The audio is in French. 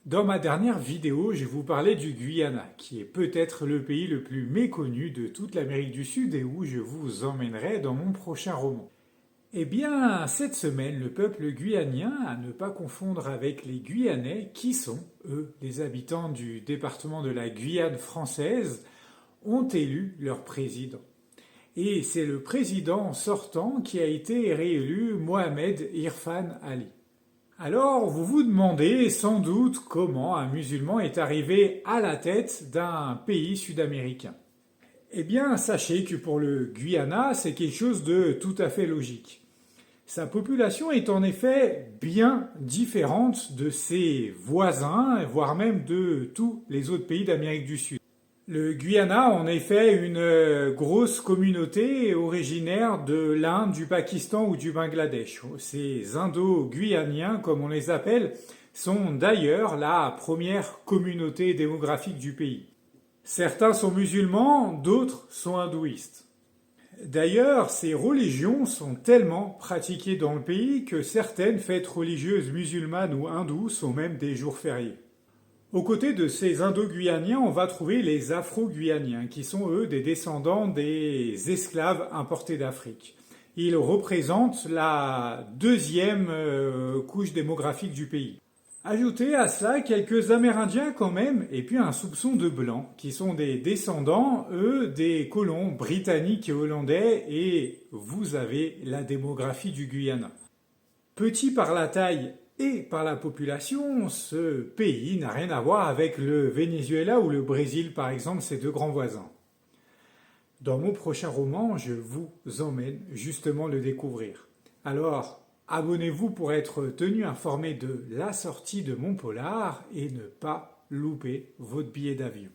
Dans ma dernière vidéo, je vous parlais du Guyana, qui est peut-être le pays le plus méconnu de toute l'Amérique du Sud et où je vous emmènerai dans mon prochain roman. Eh bien, cette semaine, le peuple guyanien, à ne pas confondre avec les Guyanais, qui sont, eux, les habitants du département de la Guyane française, ont élu leur président. Et c'est le président sortant qui a été réélu, Mohamed Irfan Ali. Alors, vous vous demandez sans doute comment un musulman est arrivé à la tête d'un pays sud-américain. Eh bien, sachez que pour le Guyana, c'est quelque chose de tout à fait logique. Sa population est en effet bien différente de ses voisins, voire même de tous les autres pays d'Amérique du Sud. Le Guyana a en effet une grosse communauté originaire de l'Inde, du Pakistan ou du Bangladesh. Ces Indo-Guyaniens, comme on les appelle, sont d'ailleurs la première communauté démographique du pays. Certains sont musulmans, d'autres sont hindouistes. D'ailleurs, ces religions sont tellement pratiquées dans le pays que certaines fêtes religieuses musulmanes ou hindoues sont même des jours fériés. Aux côtés de ces Indo-Guyaniens, on va trouver les Afro-Guyaniens, qui sont eux des descendants des esclaves importés d'Afrique. Ils représentent la deuxième couche démographique du pays. Ajoutez à cela quelques Amérindiens quand même, et puis un soupçon de Blancs, qui sont des descendants, eux, des colons britanniques et hollandais, et vous avez la démographie du Guyana. Petit par la taille et par la population, ce pays n'a rien à voir avec le Venezuela ou le Brésil, par exemple, ses deux grands voisins. Dans mon prochain roman, je vous emmène justement le découvrir. Alors, abonnez-vous pour être tenu informé de la sortie de mon polar et ne pas louper votre billet d'avion.